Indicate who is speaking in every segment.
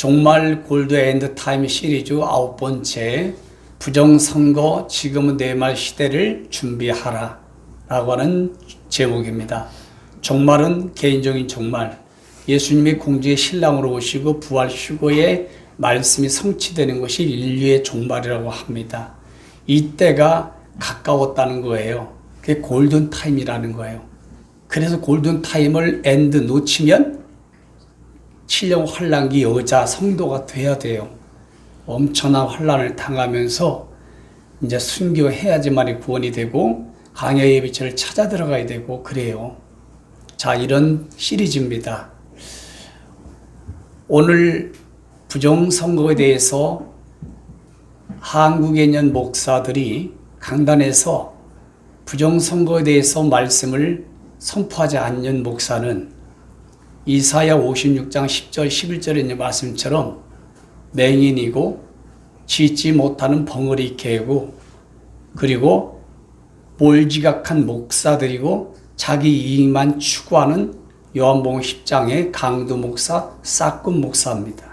Speaker 1: 종말 골드 엔드 타임 시리즈 9번째 부정선거 지금은 내 말 시대를 준비하라 라고 하는 제목입니다. 종말은 개인적인 종말, 예수님이 공주의 신랑으로 오시고 부활 휴거의 말씀이 성취되는 것이 인류의 종말이라고 합니다. 이때가 가까웠다는 거예요. 그게 골든 타임이라는 거예요. 그래서 골든 타임을 엔드 놓치면 7년 환란기 여자 성도가 돼야 돼요. 엄청난 환란을 당하면서 이제 순교해야지만이 구원이 되고 광야의 빛을 찾아 들어가야 되고 그래요. 자, 이런 시리즈입니다. 오늘 부정선거에 대해서 한국에 있는 목사들이 강단에서 부정선거에 대해서 말씀을 선포하지 않는 목사는 이사야 56장 10절 11절에 있는 말씀처럼 맹인이고 짖지 못하는 벙어리 개고 그리고 몰지각한 목사들이고 자기 이익만 추구하는 요한복음 10장의 강도 목사, 싹군 목사입니다.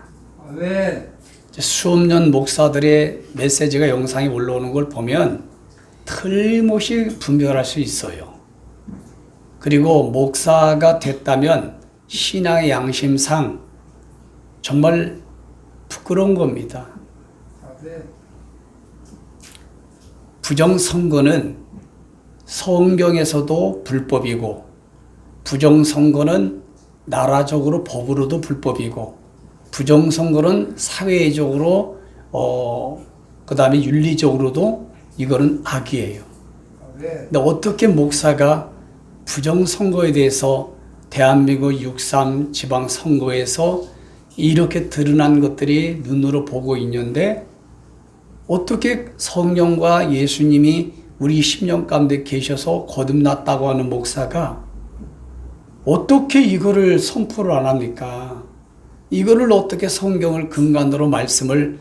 Speaker 2: 아멘.
Speaker 1: 수업 년 목사들의 메시지가 영상이 올라오는 걸 보면 틀림없이 분별할 수 있어요. 그리고 목사가 됐다면 신앙의 양심상 정말 부끄러운 겁니다.
Speaker 2: 아멘.
Speaker 1: 부정선거는 성경에서도 불법이고 부정선거는 나라적으로 법으로도 불법이고 부정선거는 사회적으로 그 다음에 윤리적으로도 이거는 악이에요.
Speaker 2: 아멘.
Speaker 1: 근데 어떻게 목사가 부정선거에 대해서 대한민국 6.3 지방선거에서 이렇게 드러난 것들이 눈으로 보고 있는데 어떻게 성령과 예수님이 우리 심령 가운데 계셔서 거듭났다고 하는 목사가 어떻게 이거를 선포를 안 합니까? 이거를 어떻게 성경을 근간으로 말씀을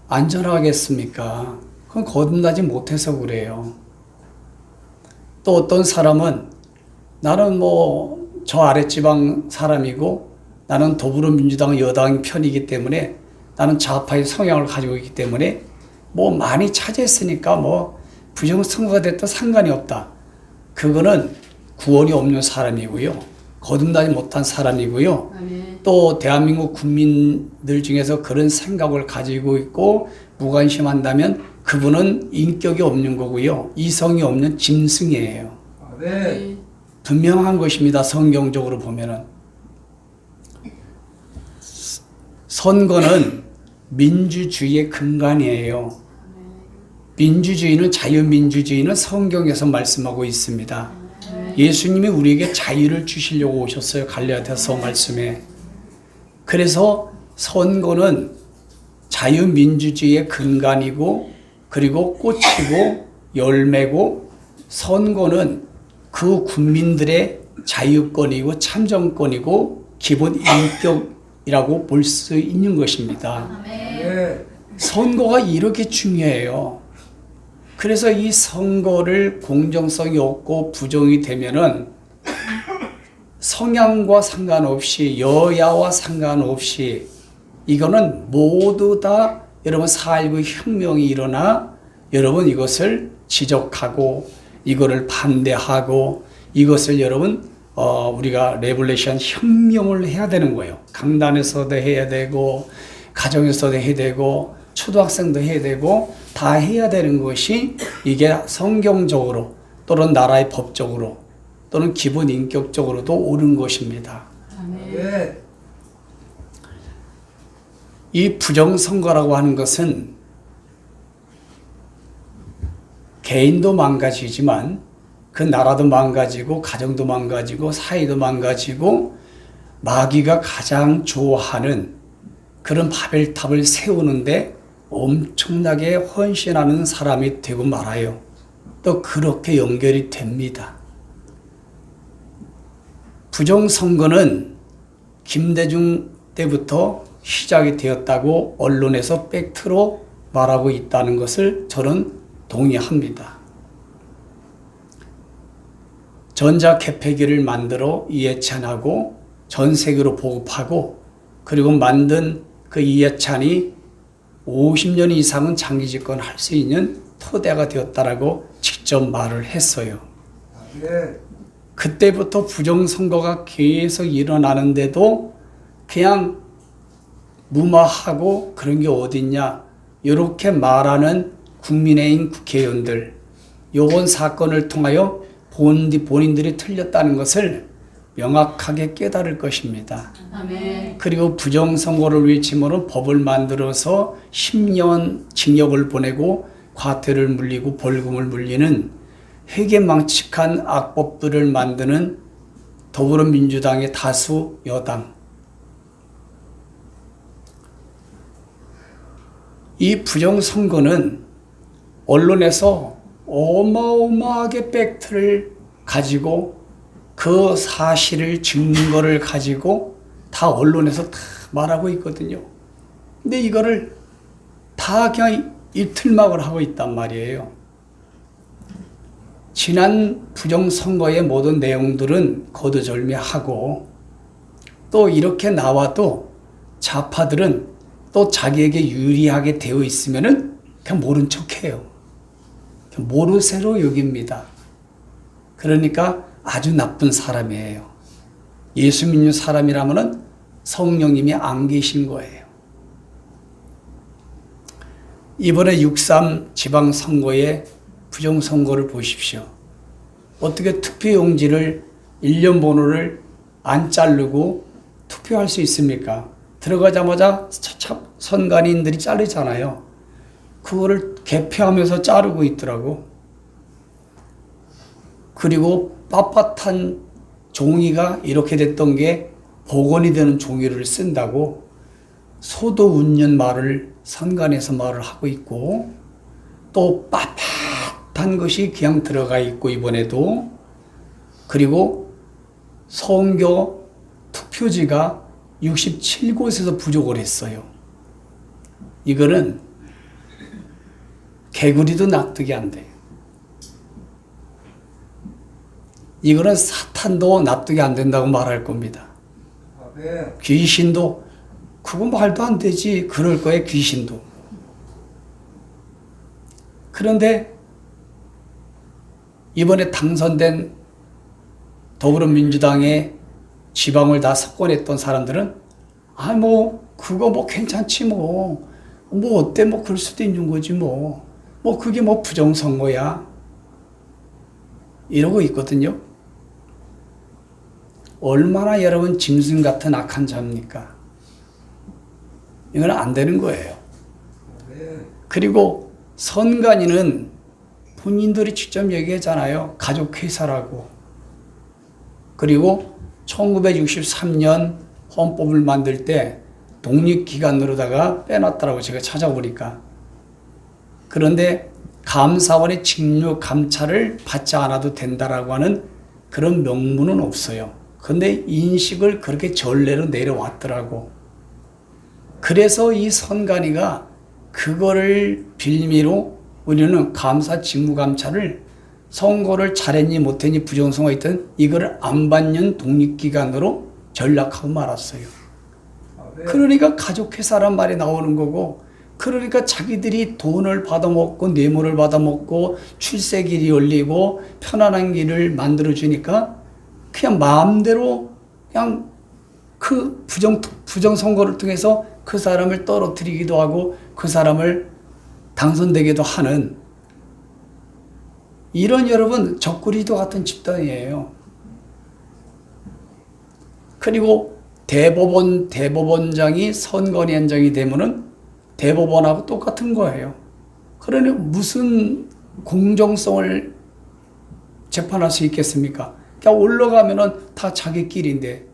Speaker 1: 안 전하겠습니까? 그건 거듭나지 못해서 그래요. 또 어떤 사람은 나는 저 아랫지방 사람이고 나는 더불어민주당 여당 편이기 때문에 나는 좌파의 성향을 가지고 있기 때문에 많이 차지했으니까 부정선거가 됐다 상관이 없다. 그거는 구원이 없는 사람이고요. 거듭나지 못한 사람이고요.
Speaker 3: 아멘.
Speaker 1: 또 대한민국 국민들 중에서 그런 생각을 가지고 있고 무관심한다면 그분은 인격이 없는 거고요. 이성이 없는 짐승이에요.
Speaker 2: 아멘.
Speaker 1: 분명한 것입니다. 성경적으로 보면은. 선거는 민주주의의 근간이에요. 민주주의는 자유민주주의는 성경에서 말씀하고 있습니다. 예수님이 우리에게 자유를 주시려고 오셨어요. 갈라디아서 말씀에. 그래서 선거는 자유민주주의의 근간이고 그리고 꽃이고 열매고 선거는 그 국민들의 자유권이고 참정권이고 기본 인격이라고 볼 수 있는 것입니다.
Speaker 2: 아멘.
Speaker 1: 선거가 이렇게 중요해요. 그래서 이 선거를 공정성이 없고 부정이 되면은 성향과 상관없이 여야와 상관없이 이거는 모두 다 여러분 4.19 혁명이 일어나 여러분 이것을 지적하고 이거를 반대하고 이것을 여러분 우리가 레볼루션 혁명을 해야 되는 거예요. 강단에서도 해야 되고 가정에서도 해야 되고 초등학생도 해야 되고 다 해야 되는 것이 이게 성경적으로 또는 나라의 법적으로 또는 기본 인격적으로도 옳은 것입니다.
Speaker 2: 아멘.
Speaker 1: 이 부정선거라고 하는 것은 개인도 망가지지만 그 나라도 망가지고 가정도 망가지고 사회도 망가지고 마귀가 가장 좋아하는 그런 바벨탑을 세우는데 엄청나게 헌신하는 사람이 되고 말아요. 또 그렇게 연결이 됩니다. 부정선거는 김대중 때부터 시작이 되었다고 언론에서 팩트로 말하고 있다는 것을 저는 동의합니다. 전자개폐기를 만들어 이해찬하고 전 세계로 보급하고 그리고 만든 그 이해찬이 50년 이상은 장기 집권할 수 있는 토대가 되었다라고 직접 말을 했어요.
Speaker 2: 아멘.
Speaker 1: 그때부터 부정선거가 계속 일어나는데도 그냥 무마하고 그런 게 어딨냐 이렇게 말하는 국민의힘 국회의원들, 요번 사건을 통하여 본인들이 틀렸다는 것을 명확하게 깨달을 것입니다.
Speaker 3: 아멘.
Speaker 1: 그리고 부정선거를 외치면 법을 만들어서 10년 징역을 보내고 과태를 물리고 벌금을 물리는 회계망측한 악법들을 만드는 더불어민주당의 다수 여당. 이 부정선거는 언론에서 어마어마하게 팩트를 가지고 그 사실을 증거를 가지고 다 언론에서 다 말하고 있거든요. 근데 이거를 다 그냥 이틀막을 하고 있단 말이에요. 지난 부정선거의 모든 내용들은 거두절미하고 또 이렇게 나와도 좌파들은 또 자기에게 유리하게 되어 있으면은 그냥 모른 척해요. 그냥 모르쇠로 여깁니다. 그러니까 아주 나쁜 사람이에요. 예수 믿는 사람이라면은 성령님이 안 계신 거예요. 이번에 6.3 지방선거의 부정선거를 보십시오. 어떻게 투표용지를 1년 번호를 안 자르고 투표할 수 있습니까? 들어가자마자 선관위인들이 자르잖아요. 그거를 개표하면서 자르고 있더라고. 그리고 빳빳한 종이가 이렇게 됐던 게 복원이 되는 종이를 쓴다고 소도운년 말을 선관에서 말을 하고 있고 또 빳빳한 것이 그냥 들어가 있고 이번에도 그리고 선거 투표지가 67곳에서 부족을 했어요. 이거는 개구리도 납득이 안 돼요. 이거는 사탄도 납득이 안 된다고 말할 겁니다.
Speaker 2: 아멘.
Speaker 1: 귀신도 그거 말도 안 되지 그럴 거예요. 귀신도. 그런데 이번에 당선된 더불어민주당의 지방을 다 석권했던 사람들은 아 뭐 그거 뭐 괜찮지 뭐 어때 뭐 그럴 수도 있는 거지 뭐 그게 뭐 부정선거야 이러고 있거든요. 얼마나 여러분 짐승 같은 악한 자입니까? 이건 안 되는 거예요.
Speaker 2: 아멘.
Speaker 1: 그리고 선관위는 본인들이 직접 얘기하잖아요. 가족회사라고. 그리고 1963년 헌법을 만들 때 독립기관으로다가 빼놨더라고 제가 찾아보니까. 그런데 감사원의 직무 감찰을 받지 않아도 된다라고 하는 그런 명문은 없어요. 그런데 인식을 그렇게 전례로 내려왔더라고. 그래서 이 선관위가 그거를 빌미로 우리는 감사 직무 감찰을 선거를 잘했니 못했니 부정선거 있든 이걸 안 받는 독립기관으로 전락하고 말았어요.
Speaker 2: 아멘.
Speaker 1: 그러니까 가족회사란 말이 나오는 거고 그러니까 자기들이 돈을 받아먹고 뇌물을 받아먹고 출세길이 열리고 편안한 길을 만들어주니까 그냥 마음대로 그냥 그 부정선거를 통해서 그 사람을 떨어뜨리기도 하고 그 사람을 당선되기도 하는 이런 여러분 적구리도 같은 집단이에요. 그리고 대법원장이 선관위원장이 되면은 대법원하고 똑같은 거예요. 그러니 무슨 공정성을 재판할 수 있겠습니까? 그냥 올라가면은 다 자기끼리인데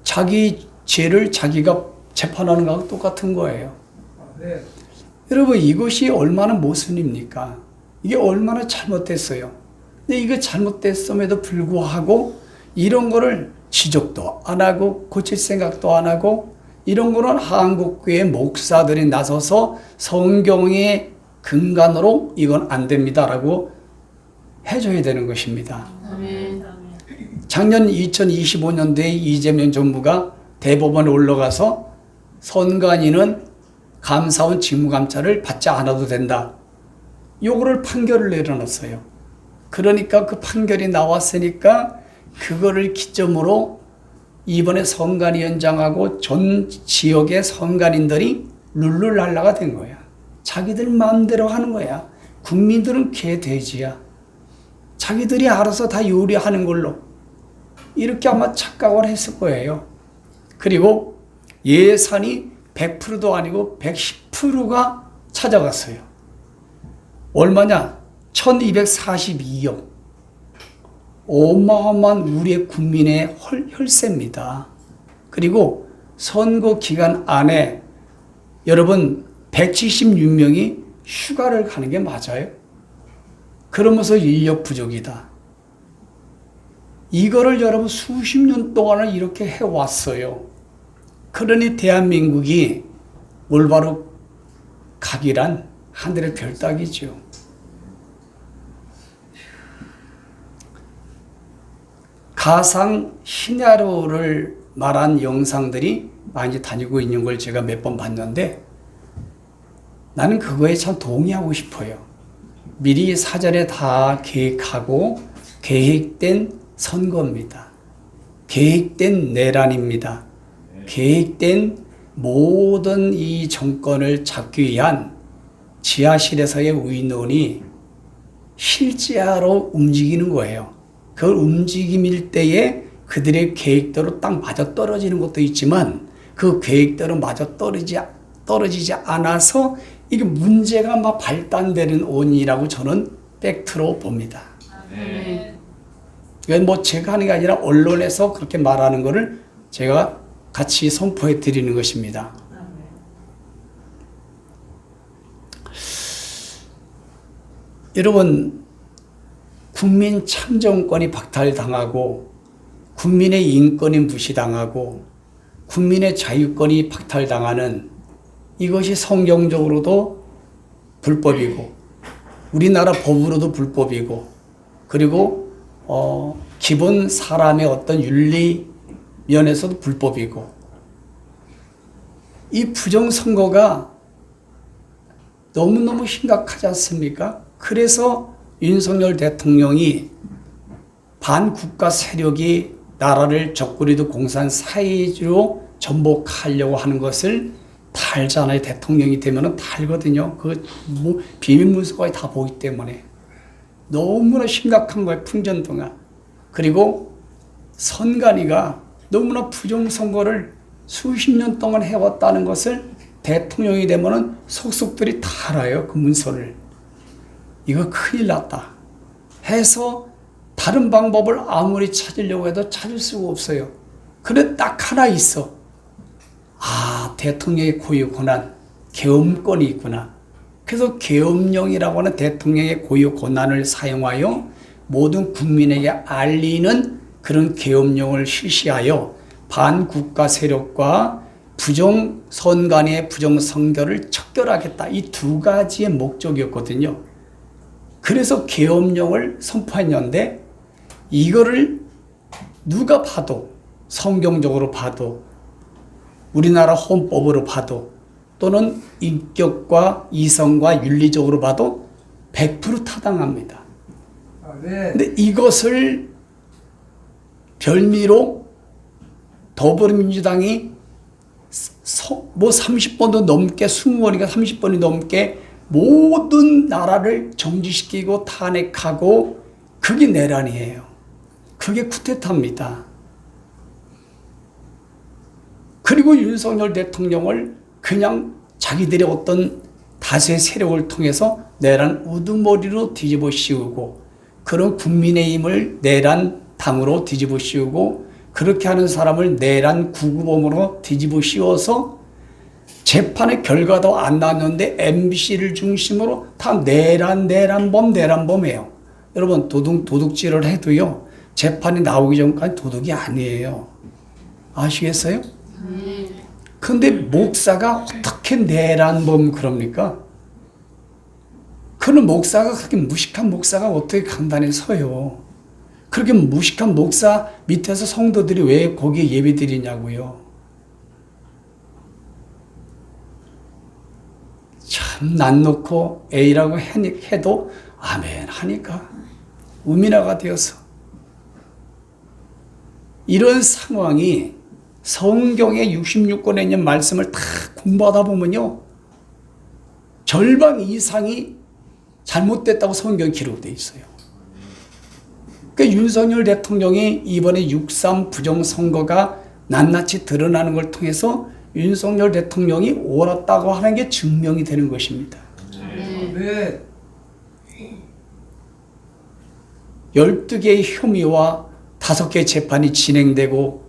Speaker 1: 자기 죄를 자기가 재판하는 거하고 똑같은 거예요.
Speaker 2: 아멘.
Speaker 1: 여러분 이것이 얼마나 모순입니까? 이게 얼마나 잘못됐어요. 근데 이거 잘못됐음에도 불구하고 이런 거를 지적도 안 하고 고칠 생각도 안 하고 이런 거는 한국교회 목사들이 나서서 성경의 근간으로 이건 안 됩니다라고 해줘야 되는 것입니다.
Speaker 3: 아멘.
Speaker 1: 작년 2025년도에 이재명 정부가 대법원에 올라가서 선관위는 감사원 직무감찰을 받지 않아도 된다. 요거를 판결을 내려놨어요. 그러니까 그 판결이 나왔으니까 그거를 기점으로 이번에 선관위원장하고 전 지역의 선관인들이 룰루랄라가 된 거야. 자기들 마음대로 하는 거야. 국민들은 개돼지야. 자기들이 알아서 다 요리하는 걸로. 이렇게 아마 착각을 했을 거예요. 그리고 예산이 100%도 아니고 110%가 찾아갔어요. 얼마냐? 1242억. 어마어마한 우리의 국민의 혈세입니다. 그리고 선거 기간 안에 여러분 176명이 휴가를 가는 게 맞아요? 그러면서 인력 부족이다. 이거를 여러분 수십 년 동안을 이렇게 해왔어요. 그러니 대한민국이 올바로 가기란 하늘의 별 따기죠. 가상 시나리오를 말한 영상들이 많이 다니고 있는 걸 제가 몇 번 봤는데 나는 그거에 참 동의하고 싶어요. 미리 사전에 다 계획하고 계획된 선거입니다. 계획된 내란입니다. 계획된 모든 이 정권을 잡기 위한 지하실에서의 의논이 실제로 움직이는 거예요. 그 움직임일 때에 그들의 계획대로 딱 맞아 떨어지는 것도 있지만 그 계획대로 맞아 떨어지지 않아서 이게 문제가 막 발단되는 원인이라고 저는 팩트로 봅니다. 이건 뭐 제가 하는 게 아니라 언론에서 그렇게 말하는 거를 제가 같이 선포해 드리는 것입니다. 여러분, 국민 참정권이 박탈당하고 국민의 인권이 무시당하고 국민의 자유권이 박탈당하는 이것이 성경적으로도 불법이고 우리나라 법으로도 불법이고 그리고 기본 사람의 어떤 윤리 면에서도 불법이고 이 부정선거가 너무너무 심각하지 않습니까? 그래서 윤석열 대통령이 반국가 세력이 나라를 적그리도 공산 사회주의로 전복하려고 하는 것을 다 알잖아요. 대통령이 되면은 다 알거든요. 그 뭐 비밀문서까지 다 보기 때문에 너무나 심각한 거예요. 풍전등화. 그리고 선관위가 너무나 부정선거를 수십 년 동안 해왔다는 것을 대통령이 되면은 속속들이 다 알아요. 그 문서를. 이거 큰일 났다 해서 다른 방법을 아무리 찾으려고 해도 찾을 수가 없어요. 그래 딱 하나 있어. 아, 대통령의 고유 권한, 계엄권이 있구나. 그래서 계엄령이라고 하는 대통령의 고유 권한을 사용하여 모든 국민에게 알리는 그런 계엄령을 실시하여 반국가 세력과 부정선관위의 부정선거를 척결하겠다. 이 두 가지의 목적이었거든요. 그래서 계엄령을 선포했는데 이거를 누가 봐도 성경적으로 봐도 우리나라 헌법으로 봐도 또는 인격과 이성과 윤리적으로 봐도 100% 타당합니다. 근데 이것을 별미로 더불어민주당이 뭐 30번도 넘게 20번인가 30번이 넘게 모든 나라를 정지시키고 탄핵하고 그게 내란이에요. 그게 쿠데타입니다. 그리고 윤석열 대통령을 그냥 자기들의 어떤 다수의 세력을 통해서 내란 우두머리로 뒤집어 씌우고 그런 국민의힘을 내란 당으로 뒤집어 씌우고 그렇게 하는 사람을 내란 구구범으로 뒤집어 씌워서 재판의 결과도 안 나왔는데 MBC를 중심으로 다 내란범이에요. 여러분 도둑질을 해도요 재판이 나오기 전까지 도둑이 아니에요. 아시겠어요? 근데 목사가 어떻게 내란범 그럽니까? 그런 목사가 그렇게 무식한 목사가 어떻게 강단에 서요? 그렇게 무식한 목사 밑에서 성도들이 왜 거기에 예배드리냐고요. 난 놓고 A라고 해도 아멘 하니까 우민아가 되어서 이런 상황이 성경의 66권에 있는 말씀을 다 공부하다 보면요. 절반 이상이 잘못됐다고 성경에 기록되어 있어요. 그러니까 윤석열 대통령이 이번에 6.3 부정선거가 낱낱이 드러나는 걸 통해서 윤석열 대통령이 옳았다고 하는 게 증명이 되는 것입니다.
Speaker 2: 아멘.
Speaker 1: 12개의 혐의와 5개의 재판이 진행되고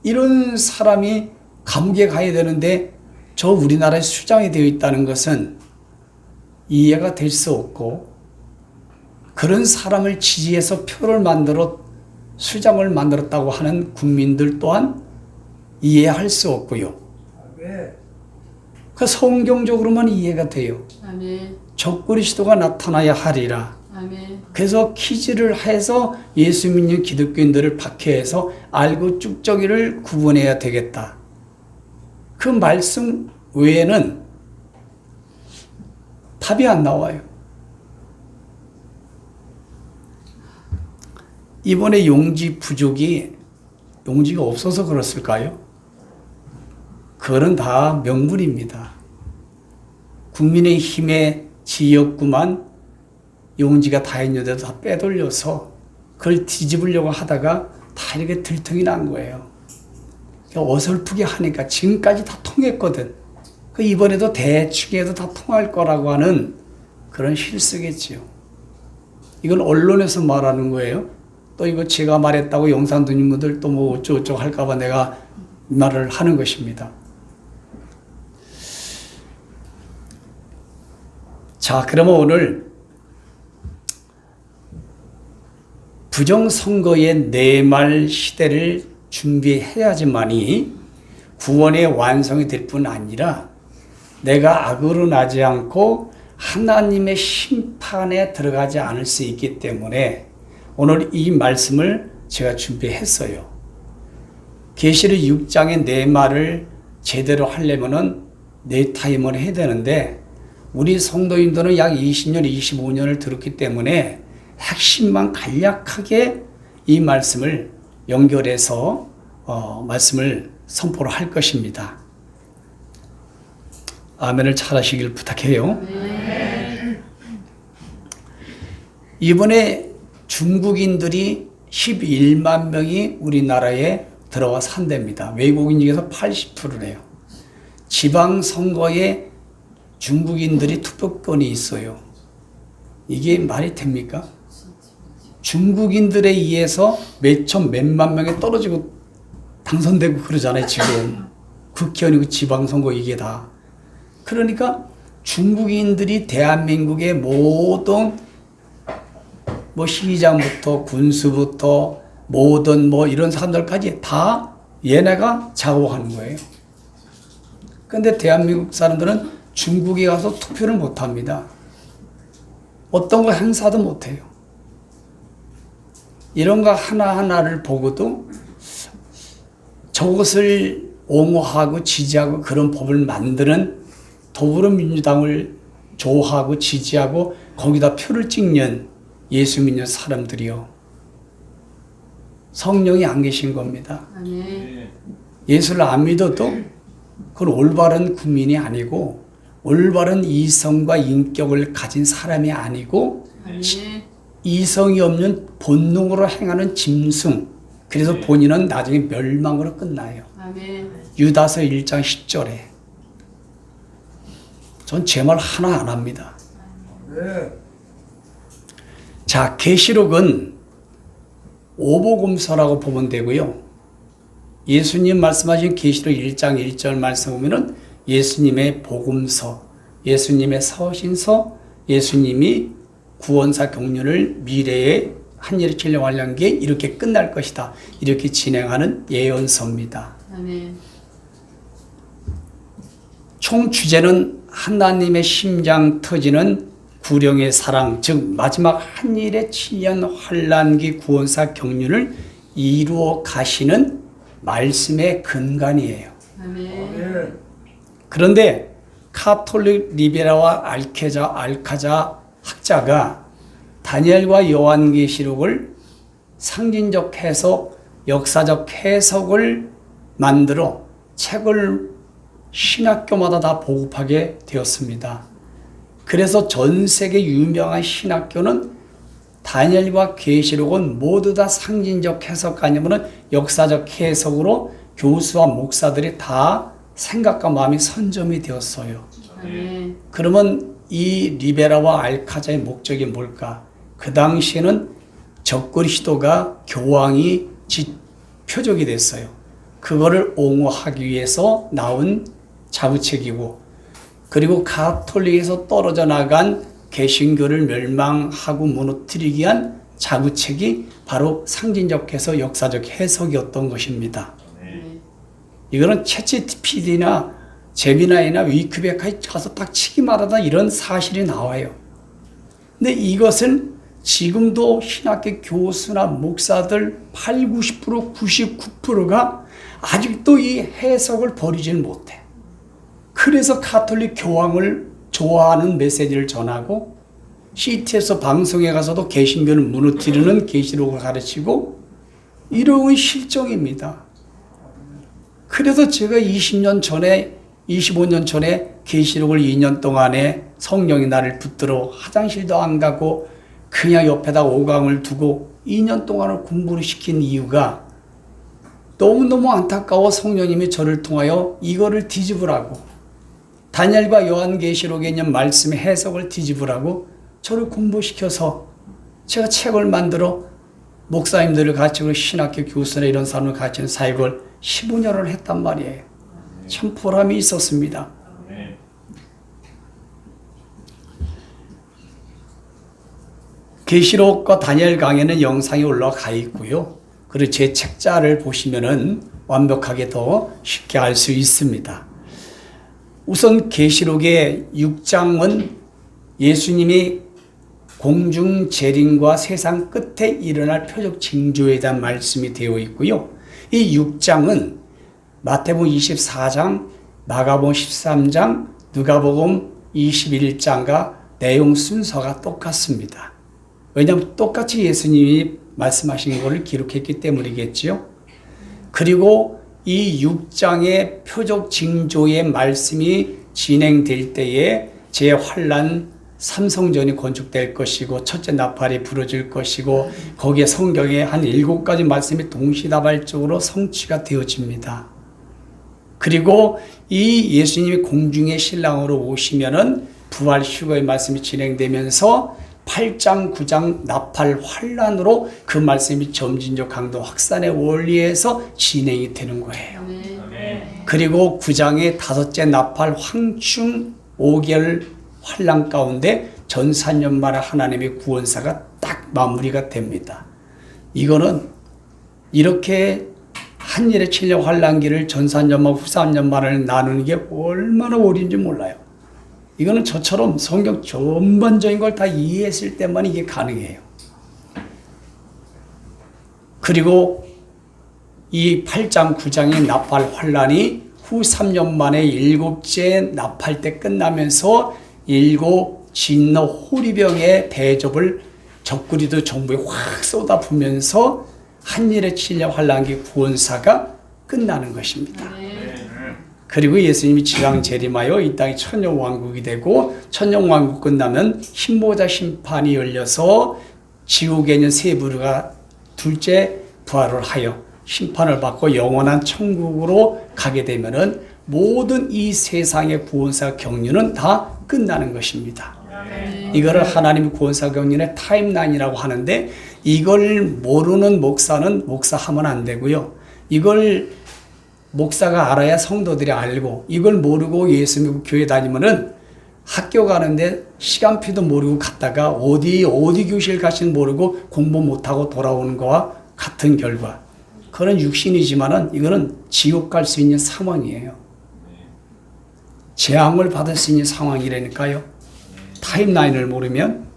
Speaker 1: 이런 사람이 감옥에 가야 되는데 저 우리나라에 수장이 되어 있다는 것은 이해가 될 수 없고 그런 사람을 지지해서 표를 만들어 수장을 만들었다고 하는 국민들 또한 이해할 수 없고요.
Speaker 2: 아멘.
Speaker 1: 그 성경적으로만 이해가 돼요.
Speaker 3: 아멘.
Speaker 1: 적그리스도가 나타나야 하리라.
Speaker 3: 아멘.
Speaker 1: 그래서 퀴즈를 해서 예수 믿는 기독교인들을 박해해서 알고 쭉저기를 구분해야 되겠다. 그 말씀 외에는 답이 안 나와요. 이번에 용지 부족이 용지가 없어서 그랬을까요? 그거는 다 명분입니다. 국민의힘의 지역구만 용지가 다 있는데도 다 빼돌려서 그걸 뒤집으려고 하다가 다 이렇게 들통이 난 거예요. 어설프게 하니까 지금까지 다 통했거든. 그 이번에도 대충 해도 다 통할 거라고 하는 그런 실수겠지요. 이건 언론에서 말하는 거예요. 또 이거 제가 말했다고 영상 듣는 분들 또 뭐 어쩌고저쩌고 할까봐 내가 말을 하는 것입니다. 자, 그러면 오늘 부정선거의 내말 시대를 준비해야지만이 구원의 완성이 될 뿐 아니라 내가 악으로 나지 않고 하나님의 심판에 들어가지 않을 수 있기 때문에 오늘 이 말씀을 제가 준비했어요. 계시록 6장의 네 말을 제대로 하려면은 네 타임을 해야 되는데 우리 성도인들은 약 20년, 25년을 들었기 때문에 핵심만 간략하게 이 말씀을 연결해서 말씀을 선포를 할 것입니다. 아멘을 잘하시길 부탁해요. 이번에 중국인들이 11만 명이 우리나라에 들어와 산답니다. 외국인 중에서 80%래요. 지방선거에 중국인들이 투표권이 있어요. 이게 말이 됩니까? 중국인들에 의해서 몇만 명이 떨어지고 당선되고 그러잖아요, 지금. 국회의원이고 지방선거 이게 다. 그러니까 중국인들이 대한민국의 모든 뭐 시장부터 군수부터 모든 뭐 이런 사람들까지 다 얘네가 작업하는 거예요. 근데 대한민국 사람들은 중국에 가서 투표를 못 합니다. 어떤 거 행사도 못 해요. 이런 거 하나하나를 보고도 저것을 옹호하고 지지하고 그런 법을 만드는 더불어민주당을 좋아하고 지지하고 거기다 표를 찍는 예수 믿는 사람들이요. 성령이 안 계신 겁니다.
Speaker 3: 아멘.
Speaker 1: 예수를 안 믿어도 그건 올바른 국민이 아니고 올바른 이성과 인격을 가진 사람이 아니고
Speaker 3: 아멘.
Speaker 1: 이성이 없는 본능으로 행하는 짐승. 그래서 본인은 나중에 멸망으로 끝나요.
Speaker 3: 아멘.
Speaker 1: 유다서 1장 10절에. 전 제 말 하나 안 합니다.
Speaker 2: 네.
Speaker 1: 자, 계시록은 오복음서라고 보면 되고요. 예수님 말씀하신 계시록 1장 1절 말씀 보면은 예수님의 복음서, 예수님의 서신서, 예수님이 구원사 경륜을 미래에 한일으키려고 하려는 게 이렇게 끝날 것이다. 이렇게 진행하는 예언서입니다.
Speaker 3: 아멘.
Speaker 1: 총 주제는 하나님의 심장 터지는 구령의 사랑, 즉 마지막 한일의 7년 환란기 구원사 경륜을 이루어 가시는 말씀의 근간이에요.
Speaker 3: 아멘.
Speaker 2: 아멘.
Speaker 1: 그런데 카톨릭 리베라와 알카자 학자가 다니엘과 요한계시록을 상징적 해석, 역사적 해석을 만들어 책을 신학교마다 다 보급하게 되었습니다. 그래서 전 세계 유명한 신학교는 다니엘과 계시록은 모두 다 상징적 해석 아니면 역사적 해석으로 교수와 목사들이 다 생각과 마음이 선점이 되었어요. 그러면 이 리베라와 알카자의 목적이 뭘까? 그 당시에는 적그리스도가 교황이 표적이 됐어요. 그거를 옹호하기 위해서 나온 자구책이고, 그리고 가톨릭에서 떨어져 나간 개신교를 멸망하고 무너뜨리기 위한 자구책이 바로 상징적 해석, 역사적 해석이었던 것입니다. 이거는 챗GPT나 제미나이나 위키pedia에 가서 딱 치기만 하다 이런 사실이 나와요. 근데 이것을 지금도 신학교 교수나 목사들 80, 90%, 99%가 아직도 이 해석을 버리질 못해. 그래서 가톨릭 교황을 좋아하는 메시지를 전하고, CT에서 방송에 가서도 개신교를 무너뜨리는 계시록을 가르치고, 이러한 실정입니다. 그래서 제가 20년 전에, 25년 전에 계시록을 2년 동안에 성령이 나를 붙들어 화장실도 안 가고 그냥 옆에다 5강을 두고 2년 동안을 공부를 시킨 이유가 너무너무 안타까워 성령님이 저를 통하여 이거를 뒤집으라고, 다니엘과 요한계시록에 있는 말씀의 해석을 뒤집으라고 저를 공부시켜서 제가 책을 만들어 목사님들을 가르치고 신학교 교수나 이런 사람을 가르치는 사역을 15년을 했단 말이에요. 참 보람이 있었습니다. 계시록과 다니엘 강에는 영상이 올라가 있고요. 그리고 제 책자를 보시면은 완벽하게 더 쉽게 알 수 있습니다. 우선 계시록의 6장은 예수님이 공중 재림과 세상 끝에 일어날 표적 징조에 대한 말씀이 되어 있고요. 이 6장은 마태복음 24장, 마가복음 13장, 누가복음 21장과 내용 순서가 똑같습니다. 왜냐하면 똑같이 예수님이 말씀하신 것을 기록했기 때문이겠지요. 그리고 이 6장의 표적 징조의 말씀이 진행될 때에 제환란 삼성전이 건축될 것이고 첫째 나팔이 부러질 것이고 거기에 성경에 한 7가지 말씀이 동시다발적으로 성취가 되어집니다. 그리고 이 예수님이 공중의 신랑으로 오시면은 부활 휴거의 말씀이 진행되면서 8장, 9장 나팔 환란으로 그 말씀이 점진적 강도 확산의 원리에서 진행이 되는 거예요. 그리고 9장의 5째 나팔 황충 5개월 환란 가운데 전산년말에 하나님의 구원사가 딱 마무리가 됩니다. 이거는 이렇게 한일의 7년 환란기를 전산년말, 후산년말을 나누는 게 얼마나 어려운지 몰라요. 이거는 저처럼 성경 전반적인 걸 다 이해했을 때만 이게 가능해요. 그리고 이 8장, 9장의 나팔 환란이 후 3년 만에 7째 나팔 때 끝나면서 7 진노 호리병의 대접을 적그리도 정부에 확 쏟아부으면서 한일의 7년 환란기 구원사가 끝나는 것입니다. 그리고 예수님이 지상 재림하여 이 땅이 천년왕국이 되고 천년왕국 끝나면 흰모자 심판이 열려서 지옥에 있는 세 부류가 둘째 부활을 하여 심판을 받고 영원한 천국으로 가게 되면은 모든 이 세상의 구원사 경륜은 다 끝나는 것입니다. 이거를 하나님 구원사 경륜의 타임라인이라고 하는데 이걸 모르는 목사는 목사하면 안 되고요. 이걸 목사가 알아야 성도들이 알고, 이걸 모르고 예수 믿고 교회 다니면은 학교 가는데 시간표도 모르고 갔다가 어디 교실 가시는 모르고 공부 못하고 돌아오는 거와 같은 결과. 그런 육신이지만은 이거는 지옥 갈 수 있는 상황이에요. 재앙을 받을 수 있는 상황이라니까요. 타임라인을 모르면.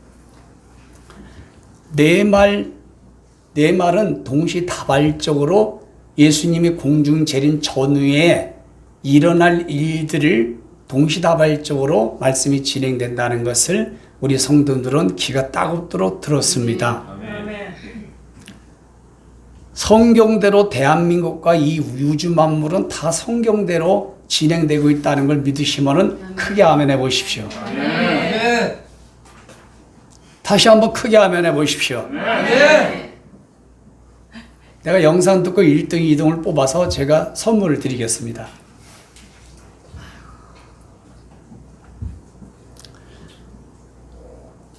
Speaker 1: 내 말은 동시다발적으로 예수님이 공중 재림 전후에 일어날 일들을 동시다발적으로 말씀이 진행된다는 것을 우리 성도들은 귀가 따갑도록 들었습니다. 성경대로 대한민국과 이 우주 만물은 다 성경대로 진행되고 있다는 걸 믿으시면은 크게 아멘해 보십시오.
Speaker 2: 아멘.
Speaker 1: 다시 한번 크게 아멘해 보십시오.
Speaker 2: 아멘.
Speaker 1: 내가 영상 듣고 1등, 2등을 뽑아서 제가 선물을 드리겠습니다.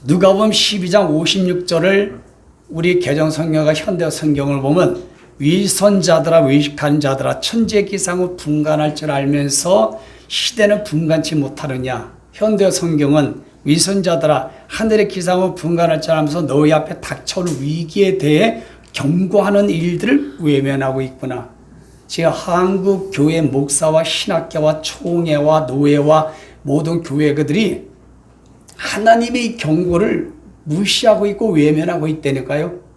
Speaker 1: 누가복음 12장 56절을 우리 개정 성경과 현대 성경을 보면 위선자들아 외식하는 자들아 천재기상은 분간할 줄 알면서 시대는 분간치 못하느냐. 현대 성경은 위선자들아 하늘의 기상은 분간할 줄 알면서 너희 앞에 닥쳐올 위기에 대해 경고하는 일들을 외면하고 있구나. 지금 한국 교회 목사와 신학교와 총회와 노회와 모든 교회들이 하나님의 경고를 무시하고 있고 외면하고 있다니까요.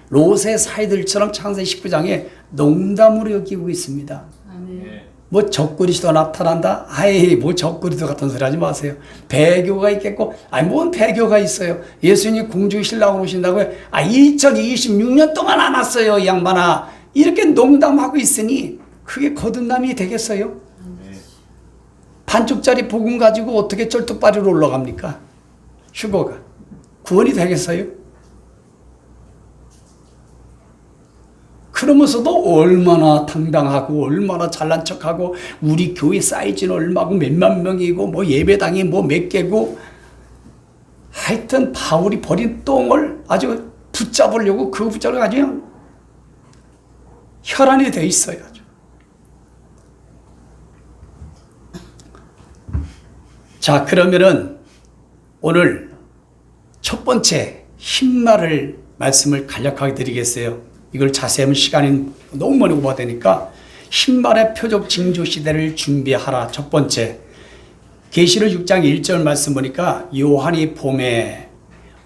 Speaker 1: 롯의 사이들처럼 창세기 19장에 농담으로 여기고 있습니다. 뭐 적그리스도 나타난다? 아이 뭐 적그리스도 같은 소리 하지 마세요. 배교가 있겠고 아니 뭔 배교가 있어요. 예수님 공중에 신랑 오신다고요? 2026년 동안 안 왔어요 이 양반아. 이렇게 농담하고 있으니 그게 거듭남이 되겠어요? 반쪽짜리 복음 가지고 어떻게 쩔뚝바리로 올라갑니까? 휴거가 구원이 되겠어요? 그러면서도 얼마나 당당하고 얼마나 잘난 척하고 우리 교회 사이즈는 얼마고 몇만 명이고 뭐 예배당이 뭐 몇 개고 하여튼 바울이 버린 똥을 아주 붙잡으려고 그 붙잡으려고 아주 그냥 혈안이 돼 있어요. 아주. 자, 그러면은 오늘 첫 번째 흰말을 말씀을 간략하게 드리겠어요. 이걸 자세히 하면 시간이 너무 많이 오버되니까 흰말의 표적 징조 시대를 준비하라. 첫 번째 계시록 6장 1절 말씀 보니까 요한이 봄에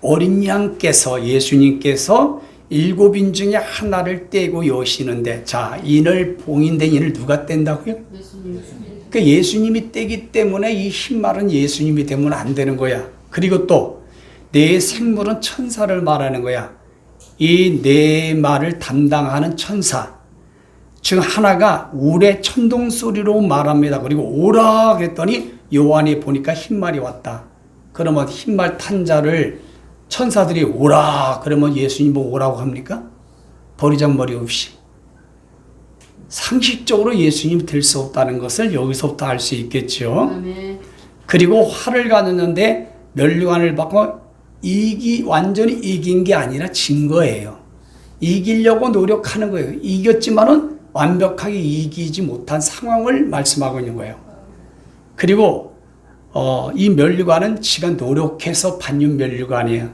Speaker 1: 어린 양께서 예수님께서 7인 중에 하나를 떼고 여시는데 자 인을 봉인된 인을 누가 뗀다고요? 그 예수님이 떼기 때문에 이 흰말은 예수님이 되면 안 되는 거야. 그리고 또 내 생물은 천사를 말하는 거야. 이 네 말을 담당하는 천사 즉 하나가 울의 천둥 소리로 말합니다. 그리고 오라 그랬더니 요한이 보니까 흰말이 왔다. 그러면 흰말 탄 자를 천사들이 오라 그러면 예수님 뭐 오라고 합니까? 버리장머리 없이 상식적으로 예수님 될 수 없다는 것을 여기서부터 알 수 있겠죠. 그리고 화를 가졌는데 면류관을 받고 완전히 이긴 게 아니라 진 거예요. 이기려고 노력하는 거예요. 이겼지만은 완벽하게 이기지 못한 상황을 말씀하고 있는 거예요. 그리고 이 면류관은 지가 노력해서 받는 면류관이에요.